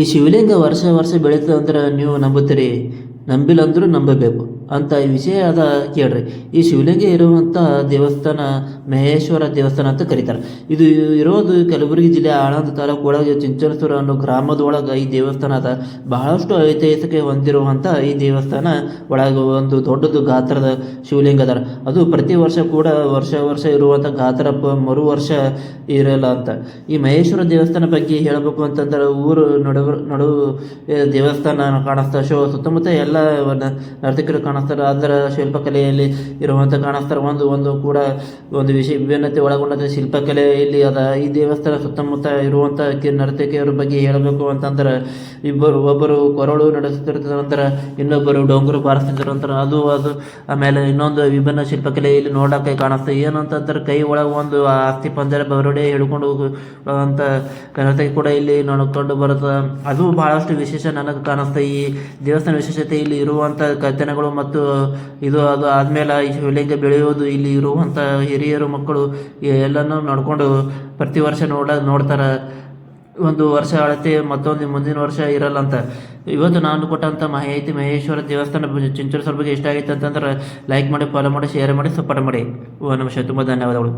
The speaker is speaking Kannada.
ಈ ಶಿವಲಿಂಗ ವರ್ಷ ವರ್ಷ ಬೆಳೀತದೆ ಅಂದ್ರೆ ನೀವು ನಂಬುತ್ತೀರಿ, ನಂಬಿಲ್ಲ ಅಂದರೂ ನಂಬಬೇಕು ಅಂತ ಈ ವಿಷಯ ಅದ ಕೇಳ್ರಿ. ಈ ಶಿವಲಿಂಗ ಇರುವಂಥ ದೇವಸ್ಥಾನ ಮಹೇಶ್ವರ ದೇವಸ್ಥಾನ ಅಂತ ಕರೀತಾರೆ. ಇದು ಇರೋದು ಕಲಬುರಗಿ ಜಿಲ್ಲೆ ಆಳಂದ ತಾಲೂಕು ಒಳಗೆ ಚಿಂಚನಸೂರು ಅನ್ನೋ ಗ್ರಾಮದೊಳಗೆ ಈ ದೇವಸ್ಥಾನ ಅದ. ಬಹಳಷ್ಟು ಐತಿಹಾಸಿಕ ಹೊಂದಿರುವಂಥ ಈ ದೇವಸ್ಥಾನ ಒಳಗೆ ಒಂದು ದೊಡ್ಡದು ಗಾತ್ರದ ಶಿವಲಿಂಗ ಅದ. ಅದು ಪ್ರತಿ ವರ್ಷ ಕೂಡ ವರ್ಷ ವರ್ಷ ಇರುವಂಥ ಗಾತ್ರ ಮರು ವರ್ಷ ಇರಲ್ಲ ಅಂತ. ಈ ಮಹೇಶ್ವರ ದೇವಸ್ಥಾನ ಬಗ್ಗೆ ಹೇಳಬೇಕು ಅಂತಂದ್ರೆ ಊರು ನಡು ದೇವಸ್ಥಾನ ಕಾಣಿಸ್ತಾ ಸುತ್ತಮುತ್ತ ಎಲ್ಲ ನರ್ತಕರು ಕಾಣಿಸ್ತಾರೆ. ಅದರ ಶಿಲ್ಪಕಲೆಯಲ್ಲಿ ಇರುವಂಥ ಕಾಣಿಸ್ತಾರೆ. ಒಂದು ಕೂಡ ಒಂದು ವಿಭಿನ್ನತೆ ಒಳಗೊಂಡ ಶಿಲ್ಪಕಲೆ ಇಲ್ಲಿ ಅದ. ಈ ದೇವಸ್ಥಾನ ಸುತ್ತಮುತ್ತ ಇರುವಂಥ ನರ್ತಕಿಯರ ಬಗ್ಗೆ ಹೇಳಬೇಕು ಅಂತಂದ್ರೆ ಒಬ್ಬರು ಕೊರಳು ನಡೆಸುತ್ತಿರ್ತಾರೆ, ಇನ್ನೊಬ್ಬರು ಡೊಂಗುರು ಬಾರಿಸ್ತಿರ್ತಾರೆ. ಅದು ಆಮೇಲೆ ಇನ್ನೊಂದು ವಿಭಿನ್ನ ಶಿಲ್ಪಕಲೆ ಇಲ್ಲಿ ನೋಡೋಕೆ ಕಾಣಿಸ್ತದೆ. ಏನು ಅಂತಂದ್ರೆ ಕೈ ಒಳಗೆ ಒಂದು ಆಸ್ತಿ ಪಂಜರ ಬರಡೆ ಹಿಡ್ಕೊಂಡು ಅಂತ ನರ್ತಕಿ ಕೂಡ ಇಲ್ಲಿ ನೋಡ್ಕೊಂಡು ಬರುತ್ತೆ. ಅದು ಬಹಳಷ್ಟು ವಿಶೇಷ ನನಗೆ ಕಾಣಿಸ್ತದೆ. ಈ ದೇವಸ್ಥಾನ ವಿಶೇಷತೆ ಇಲ್ಲಿ ಇರುವಂಥ ಕಥನಗಳು ಮತ್ತು ಇದು ಅದು ಆದಮೇಲೆ ಈ ಶಿವಲಿಂಗ ಬೆಳೆಯೋದು, ಇಲ್ಲಿ ಇರುವಂಥ ಹಿರಿಯರು ಮಕ್ಕಳು ಎಲ್ಲನೂ ನೋಡಿಕೊಂಡು ಪ್ರತಿ ವರ್ಷ ನೋಡ್ತಾರೆ. ಒಂದು ವರ್ಷ ಅಳತೆ ಮತ್ತೊಂದು ಮುಂದಿನ ವರ್ಷ ಇರಲ್ಲ ಅಂತ. ಇವತ್ತು ನಾನು ಕೊಟ್ಟಂಥ ಮಾಹಿತಿ ಮಹೇಶ್ವರ ದೇವಸ್ಥಾನ ಚಿಂಚನಸೂರು ಬಗ್ಗೆ ಇಷ್ಟ ಆಗಿತ್ತು ಅಂತಂದ್ರೆ ಲೈಕ್ ಮಾಡಿ, ಫಾಲೋ ಮಾಡಿ, ಶೇರ್ ಮಾಡಿ, ಸಪೋರ್ಟ್ ಮಾಡಿ. ನಮಸ್ತೆ, ತುಂಬ ಧನ್ಯವಾದಗಳು.